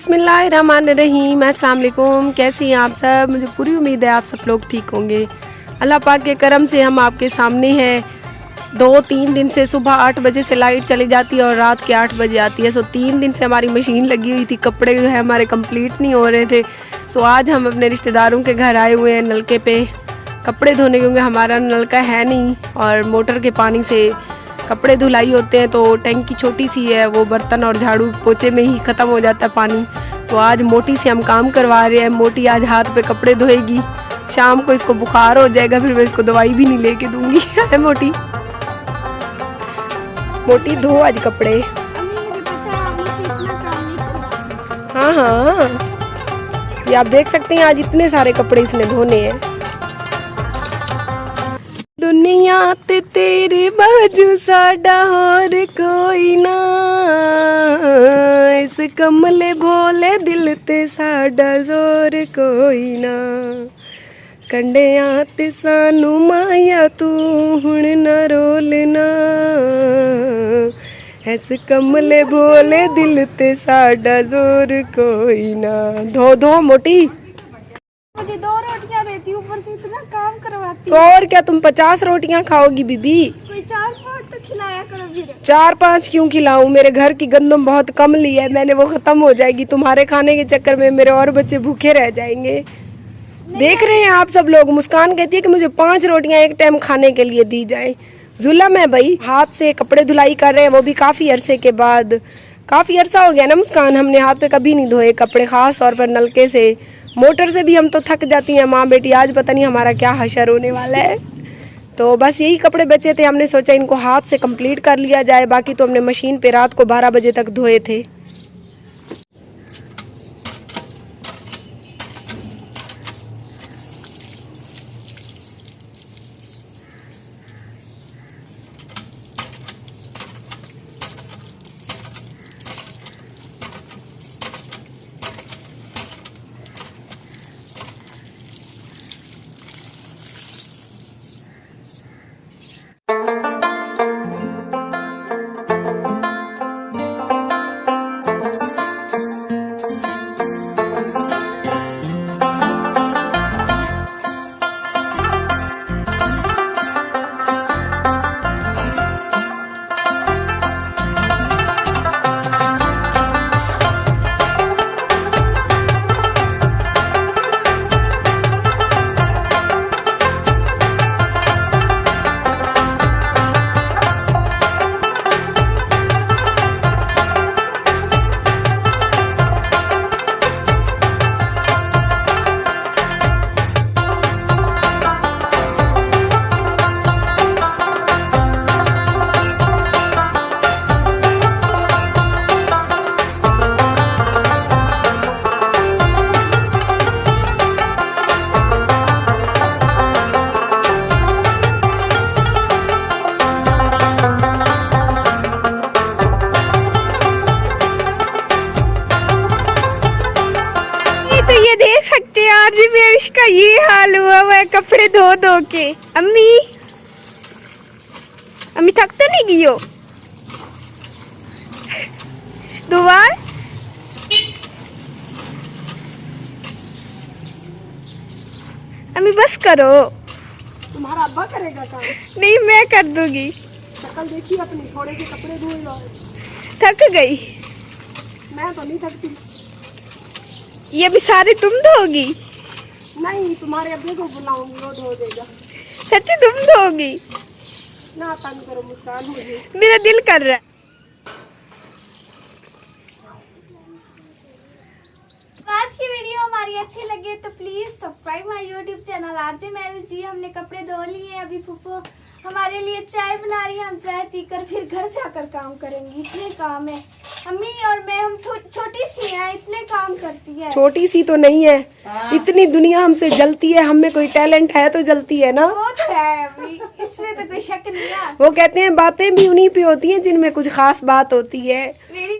बिस्मिल्लाहिर्रहमानिर्रहीम। अस्सलाम वालेकुम। कैसे हैं आप सब? मुझे पूरी उम्मीद है आप सब लोग ठीक होंगे। अल्लाह पाक के करम से हम आपके सामने हैं। 2-3 दिन से सुबह 8 बजे से लाइट चली जाती है और रात के 8 बजे आती है। 3 दिन से हमारी मशीन लगी हुई थी, कपड़े जो है हमारे कंप्लीट नहीं हो रहे थे। आज हम अपने रिश्तेदारों के घर आए हुए हैं नलके पे कपड़े धोने, क्योंकि हमारा नलका है नहीं और मोटर के पानी से कपड़े धुलाई होते हैं। तो टैंकी छोटी सी है, वो बर्तन और झाड़ू पोछे में ही ख़त्म हो जाता है पानी। तो आज मोटी से हम काम करवा रहे हैं। मोटी आज हाथ पे कपड़े धोएगी, शाम को इसको बुखार हो जाएगा, फिर मैं इसको दवाई भी नहीं लेके दूंगी। है मोटी? मोटी धो आज कपड़े। हाँ हाँ, ये आप देख सकते हैं आज इतने सारे कपड़े इसने धोने हैं। दुनिया ते तेरे बाजू साडा और कोई ना, इस कमले भोले दिल ते साडा जोर कोई ना, कंडिया ते सानू माया तू हुण ना रोलना, इस कमले भोले दिल ते साडा जोर कोई ना। धो धो मोटी, मुझे 2 रोटियां देती, ऊपर से इतना काम करवाती। तो और क्या, तुम 50 रोटियां खाओगी बीबी? कोई 4-5 तो खिलाया करो फिर। 4-5 क्यों खिलाऊं? मेरे घर की गंदम बहुत कम ली है मैंने, वो खत्म हो जाएगी। तुम्हारे खाने के चक्कर में मेरे और बच्चे भूखे रह जाएंगे। देख रहे हैं आप सब लोग, मुस्कान कहती है कि मुझे 5 रोटियां एक टाइम खाने के लिए दी जाए। जुल्म है भाई। हाथ से कपड़े धुलाई कर रहे हैं, वो भी काफी अरसे के बाद। काफी अरसा हो गया ना मुस्कान, हमने हाथ पे कभी नहीं धोए कपड़े, खास तौर पर नलके से। मोटर से भी हम तो थक जाती हैं माँ बेटी। आज पता नहीं हमारा क्या हशर होने वाला है। तो बस यही कपड़े बचे थे, हमने सोचा इनको हाथ से कंप्लीट कर लिया जाए। बाकी तो हमने मशीन पे रात को 12 बजे तक धोए थे। देख सकते हैं आज भी इसका ये हाल हुआ हुआ है कपड़े धो धो के। अम्मी अम्मी थक तो नहीं गई हो? 2 बार अम्मी बस करो। तुम्हारा अब्बा करेगा काम? नहीं मैं कर दूंगी। शक्ल देखी अपनी, थोड़े से कपड़े धोए लो। थक गई मैं तो नहीं थकती। ये भी सारे तुम धोगी? नहीं, तुम्हारे अब्बे को बुलाऊंगी, वो धो देगा। सच्ची तुम धोगी? ना तंग करो मुस्कान मुझे, मेरा दिल कर रहा है। आज की वीडियो हमारी अच्छी लगे तो please subscribe my YouTube channel RJ Mahvish ji. हमने कपड़े धो लिए, अभी फूफो हमारे लिए चाय बना रही है, हम चाय पीकर फिर घर जाकर काम करेंगे। इतने काम है, अम्मी और मैं हम छोटी सी हैं, इतने काम करती है। छोटी सी तो नहीं है, इतनी दुनिया हमसे जलती है। हम में कोई टैलेंट है तो जलती है ना। वो तो है अम्मी, इसमें तो कोई शक नहीं है। वो कहते हैं बातें भी उन्हीं पे होती हैं जिनमें कुछ खास बात होती है।